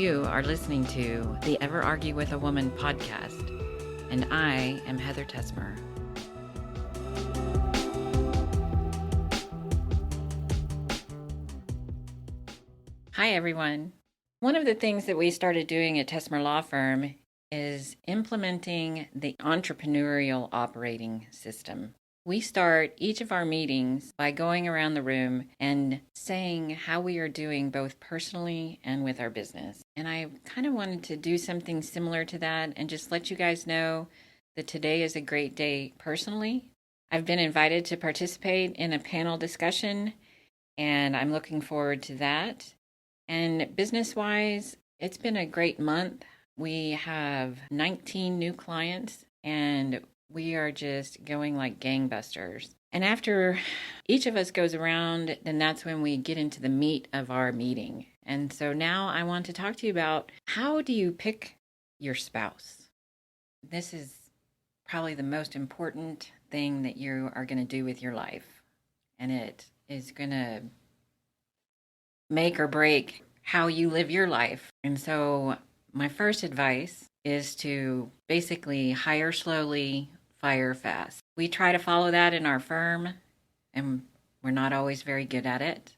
You are listening to the Ever Argue with a Woman podcast, and I am Heather Tessmer. Hi, everyone. One of the things that we started doing at Tessmer Law Firm is implementing the entrepreneurial operating system. We start each of our meetings by going around the room and saying how we are doing both personally and with our business. And I kind of wanted to do something similar to that and just let you guys know that today is a great day personally. I've been invited to participate in a panel discussion, and I'm looking forward to that. And business-wise, it's been a great month. We have 19 new clients, and we are just going like gangbusters. And after each of us goes around, then that's when we get into the meat of our meeting. And so now I want to talk to you about, how do you pick your spouse? This is probably the most important thing that you are going to do with your life. And it is going to make or break how you live your life. And so my first advice is to basically hire slowly, fire fast. We try to follow that in our firm, and we're not always very good at it.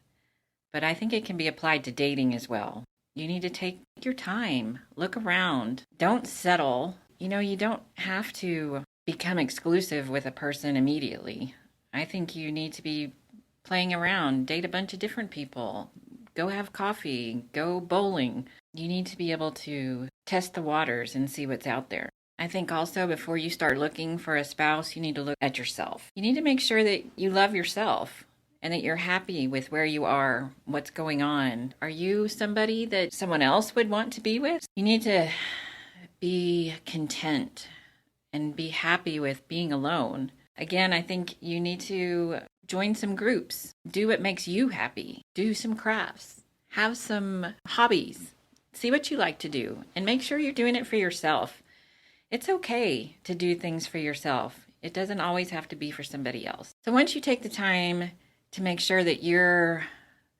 But I think it can be applied to dating as well. You need to take your time, look around, don't settle. You don't have to become exclusive with a person immediately. I think you need to be playing around, date a bunch of different people, go have coffee, go bowling. You need to be able to test the waters and see what's out there. I think also before you start looking for a spouse, you need to look at yourself. You need to make sure that you love yourself and that you're happy with where you are, what's going on. Are you somebody that someone else would want to be with? You need to be content and be happy with being alone. Again, I think you need to join some groups. Do what makes you happy. Do some crafts. Have some hobbies. See what you like to do and make sure you're doing it for yourself. It's okay to do things for yourself. It doesn't always have to be for somebody else. So once you take the time to make sure that you're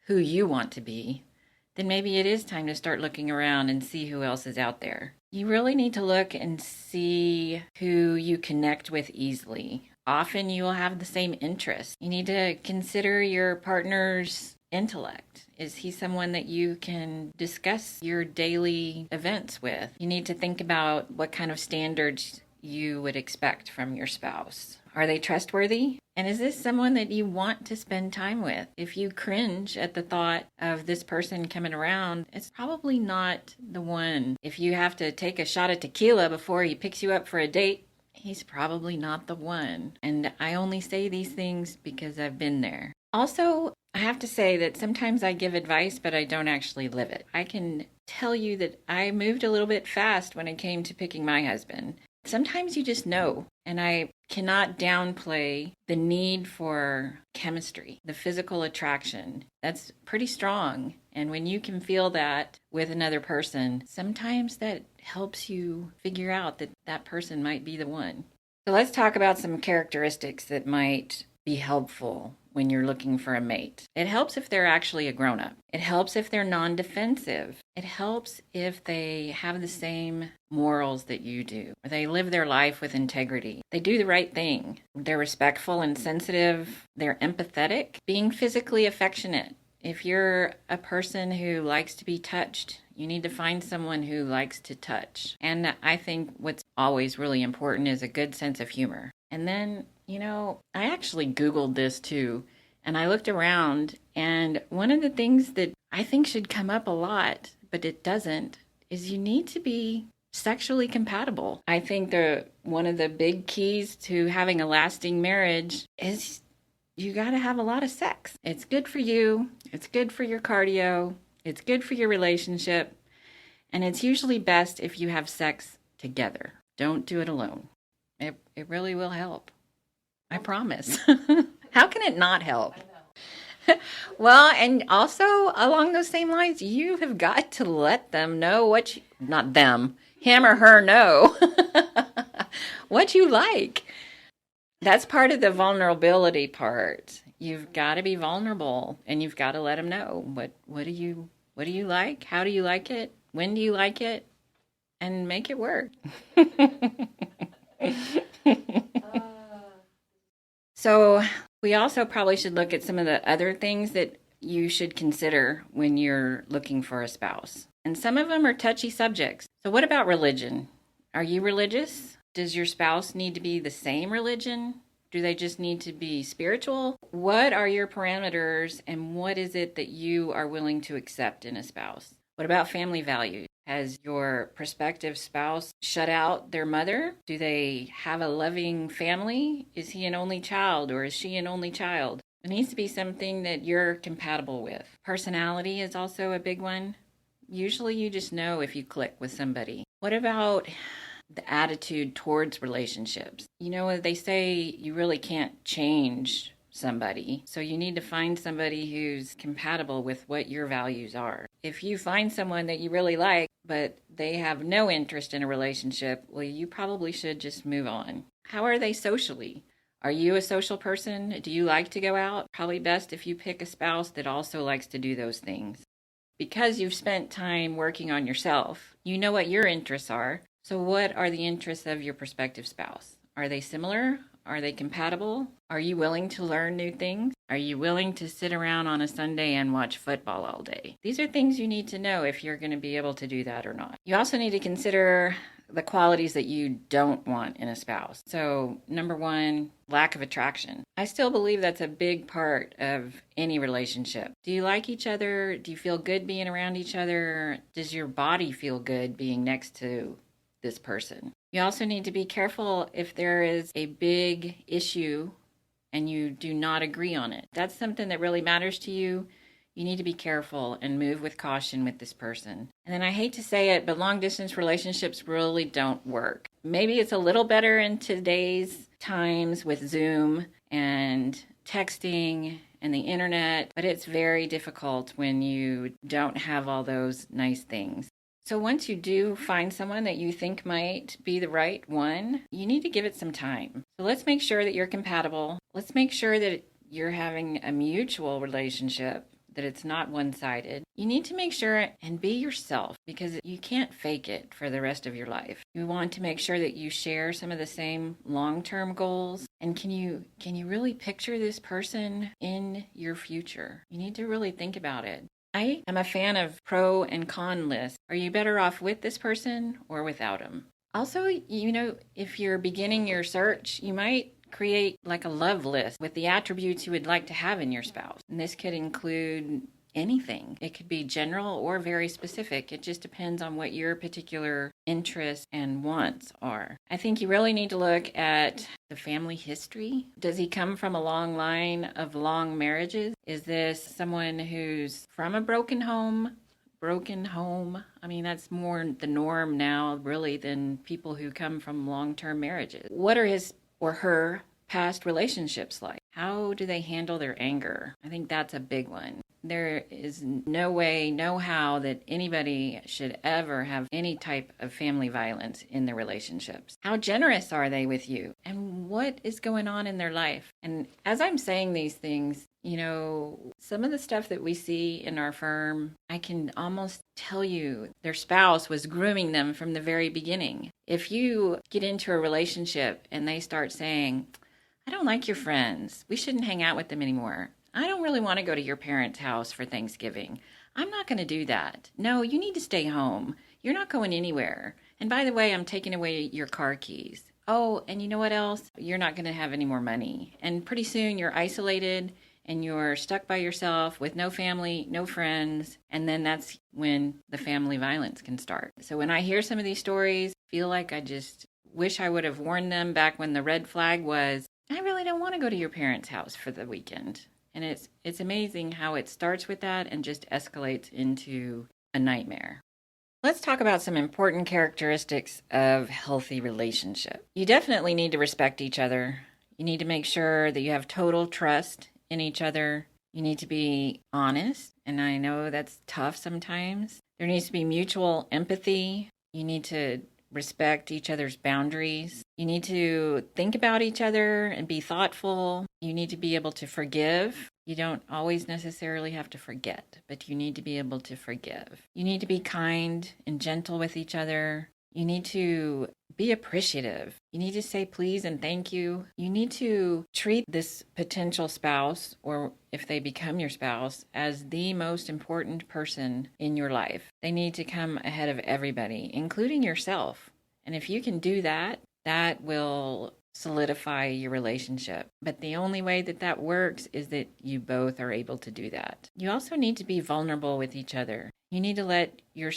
who you want to be, then maybe it is time to start looking around and see who else is out there. You really need to look and see who you connect with easily. Often you will have the same interests. You need to consider your partner's intellect. Is he someone that you can discuss your daily events with? You need to think about what kind of standards you would expect from your spouse. Are they trustworthy? And is this someone that you want to spend time with? If you cringe at the thought of this person coming around, it's probably not the one. If you have to take a shot of tequila before he picks you up for a date, he's probably not the one. And I only say these things because I've been there. Also, I have to say that sometimes I give advice, but I don't actually live it. I can tell you that I moved a little bit fast when it came to picking my husband. Sometimes you just know, and I cannot downplay the need for chemistry, the physical attraction. That's pretty strong. And when you can feel that with another person, sometimes that helps you figure out that that person might be the one. So let's talk about some characteristics that might be helpful when you're looking for a mate. It helps if they're actually a grown-up. It helps if they're non-defensive. It helps if they have the same morals that you do. Or they live their life with integrity. They do the right thing. They're respectful and sensitive. They're empathetic. Being physically affectionate. If you're a person who likes to be touched, you need to find someone who likes to touch. And I think what's always really important is a good sense of humor. And then, I actually Googled this too, and I looked around, and one of the things that I think should come up a lot, but it doesn't, is you need to be sexually compatible. I think one of the big keys to having a lasting marriage is you got to have a lot of sex. It's good for you. It's good for your cardio. It's good for your relationship. And it's usually best if you have sex together. Don't do it alone. It really will help. I promise. How can it not help? Well, and also along those same lines, you have got to let them know not them, him or her know what you like. That's part of the vulnerability part. You've got to be vulnerable, and you've got to let them know what do you like? How do you like it? When do you like it? And make it work. So, we also probably should look at some of the other things that you should consider when you're looking for a spouse. And some of them are touchy subjects. So, what about religion? Are you religious? Does your spouse need to be the same religion? Do they just need to be spiritual? What are your parameters and what is it that you are willing to accept in a spouse? What about family values? Has your prospective spouse shut out their mother? Do they have a loving family? Is he an only child or is she an only child? It needs to be something that you're compatible with. Personality is also a big one. Usually you just know if you click with somebody. What about the attitude towards relationships? You know, they say you really can't change somebody, so you need to find somebody who's compatible with what your values are. If you find someone that you really like, but they have no interest in a relationship, well, you probably should just move on. How are they socially? Are you a social person? Do you like to go out? Probably best if you pick a spouse that also likes to do those things. Because you've spent time working on yourself, you know what your interests are. So, what are the interests of your prospective spouse? Are they similar? Are they compatible? Are you willing to learn new things? Are you willing to sit around on a Sunday and watch football all day? These are things you need to know if you're going to be able to do that or not. You also need to consider the qualities that you don't want in a spouse. So, number one, lack of attraction. I still believe that's a big part of any relationship. Do you like each other? Do you feel good being around each other? Does your body feel good being next to this person? You also need to be careful if there is a big issue and you do not agree on it. That's something that really matters to you. You need to be careful and move with caution with this person. And then I hate to say it, but long distance relationships really don't work. Maybe it's a little better in today's times with Zoom and texting and the internet, but it's very difficult when you don't have all those nice things. So once you do find someone that you think might be the right one, you need to give it some time. So let's make sure that you're compatible. Let's make sure that you're having a mutual relationship, that it's not one-sided. You need to make sure and be yourself because you can't fake it for the rest of your life. You want to make sure that you share some of the same long-term goals. And can you really picture this person in your future? You need to really think about it. I am a fan of pro and con lists. Are you better off with this person or without him? Also, you know, if you're beginning your search, you might create like a love list with the attributes you would like to have in your spouse. And this could include anything. It could be general or very specific. It just depends on what your particular interests and wants are. I think you really need to look at the family history. Does he come from a long line of long marriages? Is this someone who's from a broken home? I mean, that's more the norm now, really, than people who come from long-term marriages. What are his or her past relationships like? How do they handle their anger? I think that's a big one. There is no way, no how that anybody should ever have any type of family violence in their relationships. How generous are they with you? And what is going on in their life? And as I'm saying these things, you know, some of the stuff that we see in our firm, I can almost tell you their spouse was grooming them from the very beginning. If you get into a relationship and they start saying, I don't like your friends, we shouldn't hang out with them anymore. I don't really want to go to your parents' house for Thanksgiving. I'm not going to do that. No, you need to stay home. You're not going anywhere. And by the way, I'm taking away your car keys. Oh, and you know what else? You're not going to have any more money. And pretty soon you're isolated and you're stuck by yourself with no family, no friends. And then that's when the family violence can start. So when I hear some of these stories, I feel like I just wish I would have warned them back when the red flag was, I really don't want to go to your parents' house for the weekend. And it's amazing how it starts with that and just escalates into a nightmare. Let's talk about some important characteristics of healthy relationship. You definitely need to respect each other. You need to make sure that you have total trust in each other. You need to be honest, and I know that's tough sometimes. There needs to be mutual empathy. You need to respect each other's boundaries. You need to think about each other and be thoughtful. You need to be able to forgive. You don't always necessarily have to forget, but you need to be able to forgive. You need to be kind and gentle with each other. You need to be appreciative. You need to say please and thank you. You need to treat this potential spouse, or if they become your spouse, as the most important person in your life. They need to come ahead of everybody, including yourself. And if you can do that, that will solidify your relationship. But the only way that that works is that you both are able to do that. You also need to be vulnerable with each other. You need to let your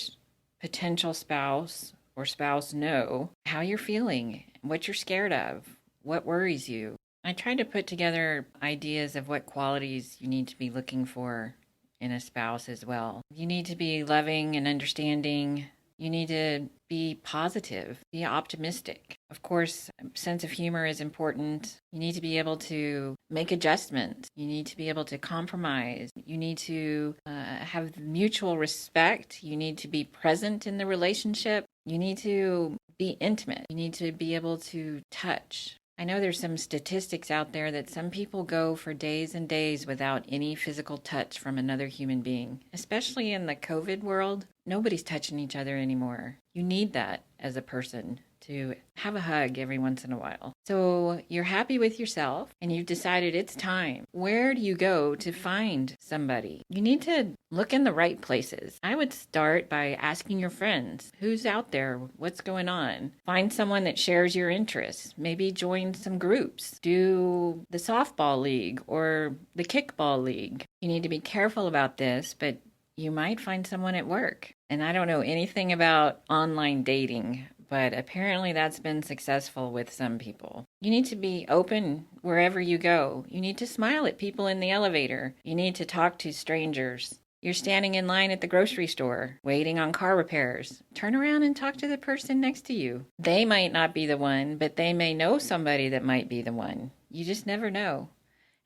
potential spouse or spouse know how you're feeling, what you're scared of, what worries you. I tried to put together ideas of what qualities you need to be looking for in a spouse as well. You need to be loving and understanding. You need to be positive, be optimistic. Of course, sense of humor is important. You need to be able to make adjustments. You need to be able to compromise. You need to have mutual respect. You need to be present in the relationship. You need to be intimate. You need to be able to touch. I know there's some statistics out there that some people go for days and days without any physical touch from another human being. Especially in the COVID world, nobody's touching each other anymore. You need that as a person, to have a hug every once in a while. So you're happy with yourself and you've decided it's time. Where do you go to find somebody? You need to look in the right places. I would start by asking your friends, who's out there? What's going on? Find someone that shares your interests. Maybe join some groups. Do the softball league or the kickball league. You need to be careful about this, but you might find someone at work. And I don't know anything about online dating, but apparently that's been successful with some people. You need to be open wherever you go. You need to smile at people in the elevator. You need to talk to strangers. You're standing in line at the grocery store, waiting on car repairs. Turn around and talk to the person next to you. They might not be the one, but they may know somebody that might be the one. You just never know.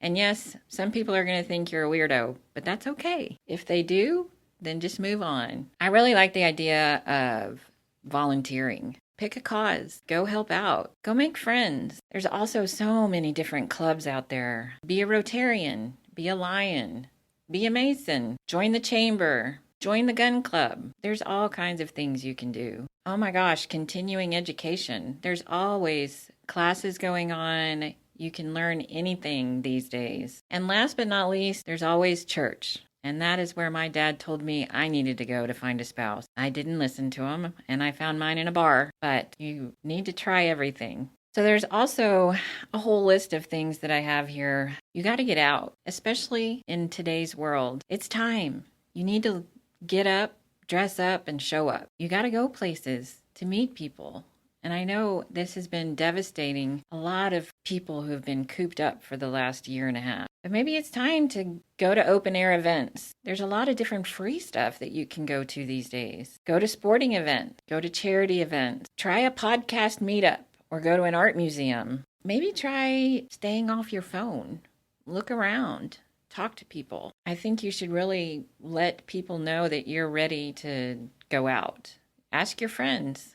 And yes, some people are going to think you're a weirdo, but that's okay. If they do, then just move on. I really like the idea of volunteering. Pick a cause. Go help out. Go make friends. There's also so many different clubs out there. Be a Rotarian. Be a Lion. Be a Mason. Join the chamber. Join the gun club. There's all kinds of things you can do. Oh my gosh, continuing education. There's always classes going on. You can learn anything these days. And last but not least, there's always church. And that is where my dad told me I needed to go to find a spouse. I didn't listen to him, and I found mine in a bar. But you need to try everything. So there's also a whole list of things that I have here. You got to get out, especially in today's world. It's time. You need to get up, dress up, and show up. You got to go places to meet people. And I know this has been devastating a lot of people who have been cooped up for the last year and a half. But maybe it's time to go to open air events. There's a lot of different free stuff that you can go to these days. Go to sporting events, go to charity events, try a podcast meetup, or go to an art museum. Maybe try staying off your phone. Look around. Talk to people. I think you should really let people know that you're ready to go out. Ask your friends.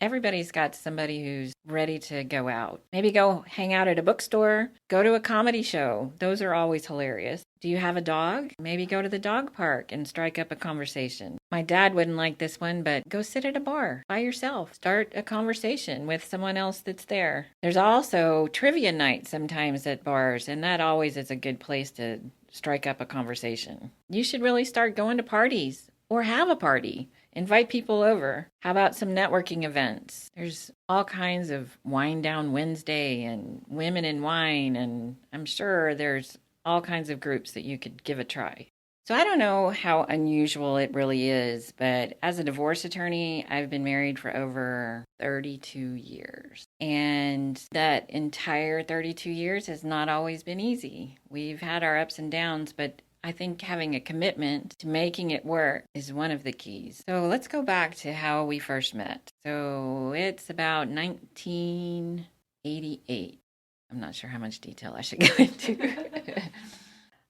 Everybody's got somebody who's ready to go out. Maybe go hang out at a bookstore. Go to a comedy show. Those are always hilarious. Do you have a dog? Maybe go to the dog park and strike up a conversation. My dad wouldn't like this one, but go sit at a bar by yourself. Start a conversation with someone else that's there. There's also trivia night sometimes at bars, and that always is a good place to strike up a conversation. You should really start going to parties or have a party. Invite people over. How about some networking events? There's all kinds of Wine Down Wednesday and Women in Wine, and I'm sure there's all kinds of groups that you could give a try. So I don't know how unusual it really is, but as a divorce attorney, I've been married for over 32 years. And that entire 32 years has not always been easy. We've had our ups and downs, but I think having a commitment to making it work is one of the keys. So let's go back to how we first met. So it's about 1988. I'm not sure how much detail I should go into.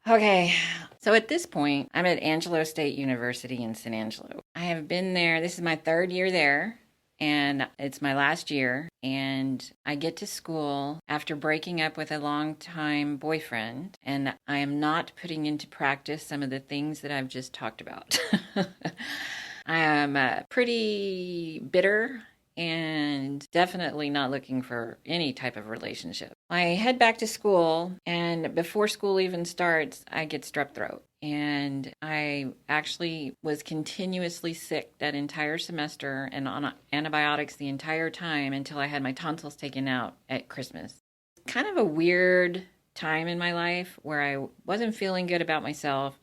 Okay, so at this point, I'm at Angelo State University in San Angelo. I have been there. This is my third year there. and it's my last year, and I get to school after breaking up with a longtime boyfriend, and I am not putting into practice some of the things that I've just talked about. I am pretty bitter and definitely not looking for any type of relationship. I head back to school, and before school even starts, I get strep throat. And I actually was continuously sick that entire semester and on antibiotics the entire time until I had my tonsils taken out at Christmas. Kind of a weird time in my life where I wasn't feeling good about myself.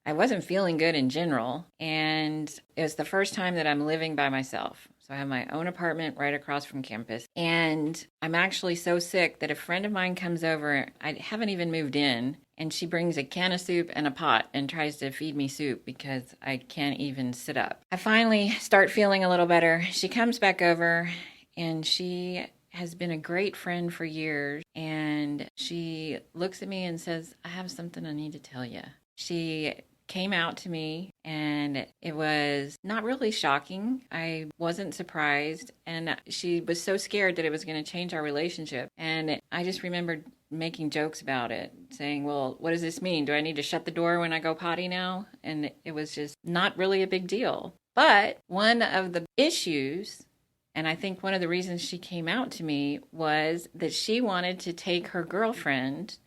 I wasn't feeling good in general, and it was the first time that I'm living by myself. So I have my own apartment right across from campus, and I'm actually so sick that a friend of mine comes over. I haven't even moved in, and she brings a can of soup and a pot and tries to feed me soup because I can't even sit up. I finally start feeling a little better. She comes back over, and she has been a great friend for years, and she looks at me and says, "I have something I need to tell you." She came out to me, and it was not really shocking. I wasn't surprised, and she was so scared that it was going to change our relationship. And I just remembered making jokes about it, saying, "Well, what does this mean? Do I need to shut the door when I go potty now?" And it was just not really a big deal. But one of the issues, and I think one of the reasons she came out to me, was that she wanted to take her girlfriend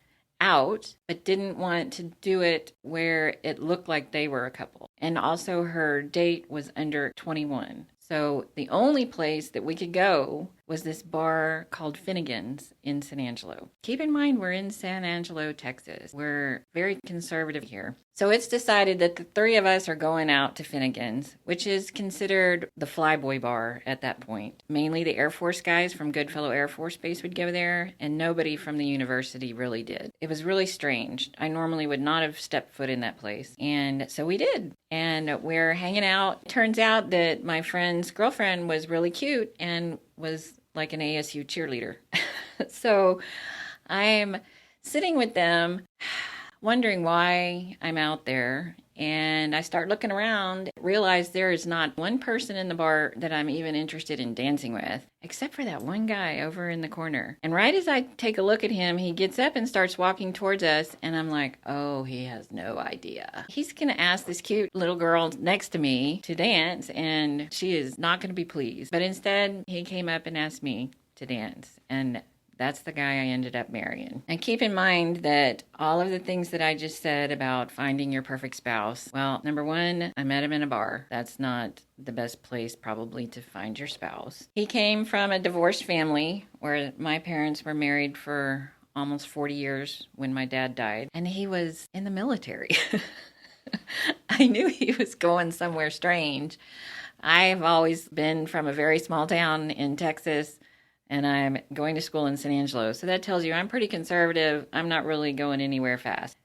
out, but didn't want to do it where it looked like they were a couple. And also her date was under 21. So the only place that we could go was this bar called Finnegan's in San Angelo. Keep in mind, we're in San Angelo, Texas. We're very conservative here. So it's decided that the three of us are going out to Finnegan's, which is considered the flyboy bar at that point. Mainly the Air Force guys from Goodfellow Air Force Base would go there, and nobody from the university really did. It was really strange. I normally would not have stepped foot in that place. And so we did. And we're hanging out. Turns out that my friend's girlfriend was really cute and was like an ASU cheerleader. So I'm sitting with them, wondering why I'm out there. And I start looking around, realize there is not one person in the bar that I'm even interested in dancing with, except for that one guy over in the corner. And right as I take a look at him, he gets up and starts walking towards us. And I'm like, oh, he has no idea. He's going to ask this cute little girl next to me to dance, and she is not going to be pleased. But instead, he came up and asked me to dance. And that's the guy I ended up marrying. And keep in mind that all of the things that I just said about finding your perfect spouse, well, number one, I met him in a bar. That's not the best place probably to find your spouse. He came from a divorced family where my parents were married for almost 40 years when my dad died, and he was in the military. I knew he was going somewhere strange. I've always been from a very small town in Texas, and I'm going to school in San Angelo. So that tells you I'm pretty conservative. I'm not really going anywhere fast.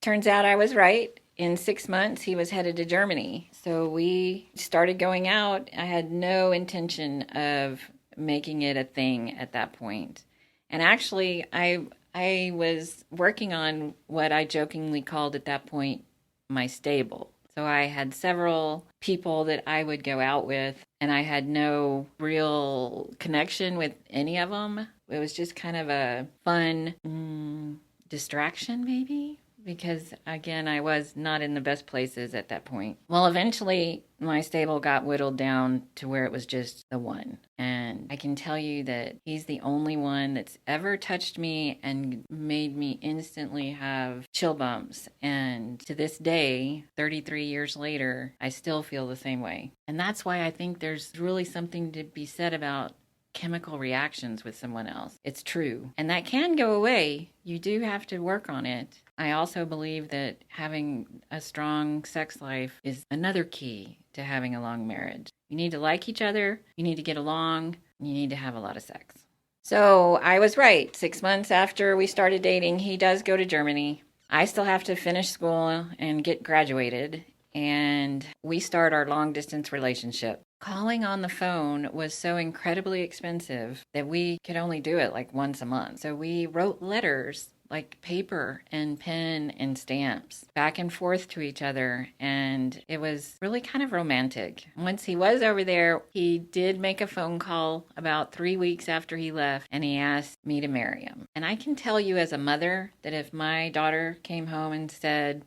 Turns out I was right. In 6 months, he was headed to Germany. So we started going out. I had no intention of making it a thing at that point. And actually, I was working on what I jokingly called at that point my stable. So I had several people that I would go out with, and I had no real connection with any of them. It was just kind of a fun distraction, maybe, because, again, I was not in the best places at that point. Well, eventually, my stable got whittled down to where it was just the one. And I can tell you that he's the only one that's ever touched me and made me instantly have chill bumps. And to this day, 33 years later, I still feel the same way. And that's why I think there's really something to be said about chemical reactions with someone else. It's true. And that can go away. You do have to work on it. I also believe that having a strong sex life is another key to having a long marriage. You need to like each other, you need to get along, and you need to have a lot of sex. So I was right. 6 months after we started dating, he does go to Germany. I still have to finish school and get graduated, and we start our long distance relationship. Calling on the phone was so incredibly expensive that we could only do it like once a month. So we wrote letters like paper and pen and stamps back and forth to each other. And it was really kind of romantic. Once he was over there, he did make a phone call about 3 weeks after he left, and he asked me to marry him. And I can tell you as a mother that if my daughter came home and said,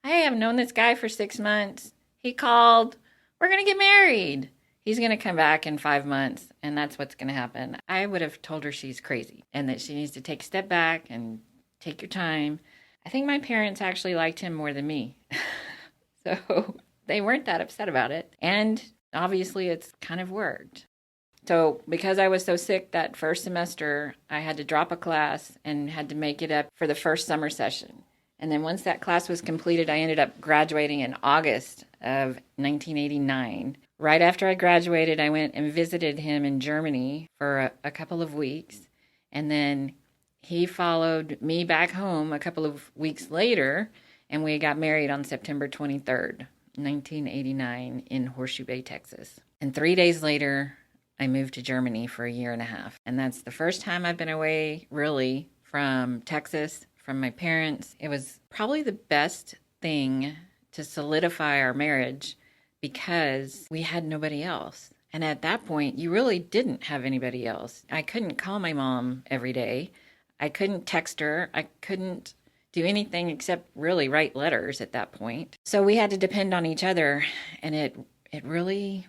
"Hey, I've known this guy for 6 months. He called. We're going to get married. He's going to come back in 5 months, and that's what's going to happen," I would have told her she's crazy and that she needs to take a step back and take your time. I think my parents actually liked him more than me. So they weren't that upset about it. And obviously it's kind of worked. So because I was so sick that first semester, I had to drop a class and had to make it up for the first summer session. And then once that class was completed, I ended up graduating in August of 1989. Right after I graduated, I went and visited him in Germany for a couple of weeks. And then he followed me back home a couple of weeks later, and we got married on September 23rd, 1989 in Horseshoe Bay, Texas. And 3 days later, I moved to Germany for a year and a half. And that's the first time I've been away, really, from Texas, from my parents. It was probably the best thing to solidify our marriage because we had nobody else. And at that point, you really didn't have anybody else. I couldn't call my mom every day. I couldn't text her. I couldn't do anything except really write letters at that point. So we had to depend on each other, and it really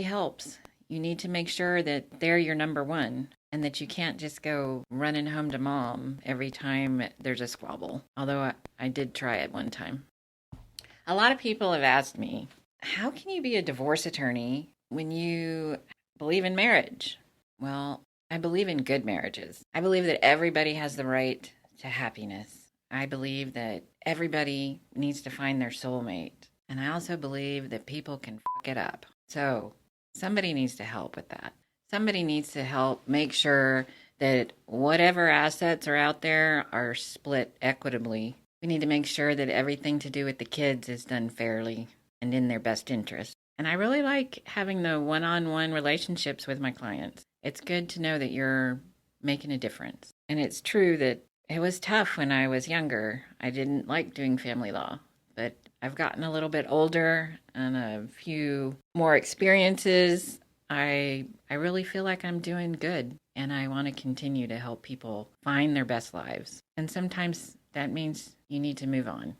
helps. You need to make sure that they're your number one and that you can't just go running home to mom every time there's a squabble. Although I did try it one time. A lot of people have asked me, how can you be a divorce attorney when you believe in marriage? Well, I believe in good marriages. I believe that everybody has the right to happiness. I believe that everybody needs to find their soulmate. And I also believe that people can fuck it up. So somebody needs to help with that. Somebody needs to help make sure that whatever assets are out there are split equitably. We need to make sure that everything to do with the kids is done fairly and in their best interest. And I really like having the one-on-one relationships with my clients. It's good to know that you're making a difference. And it's true that it was tough when I was younger. I didn't like doing family law, but I've gotten a little bit older and a few more experiences. I really feel like I'm doing good, and I want to continue to help people find their best lives. And sometimes that means you need to move on.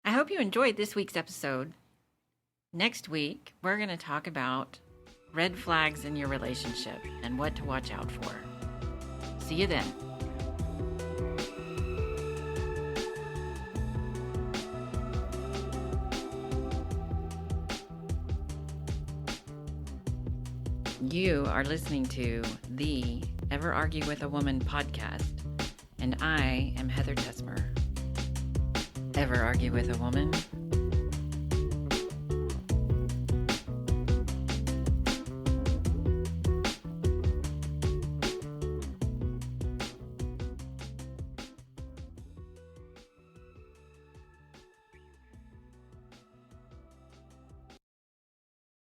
I hope you enjoyed this week's episode. Next week, we're going to talk about red flags in your relationship and what to watch out for. See you then. You are listening to the Ever Argue with a Woman podcast, and I am Heather Tessmer. Ever argue with a woman?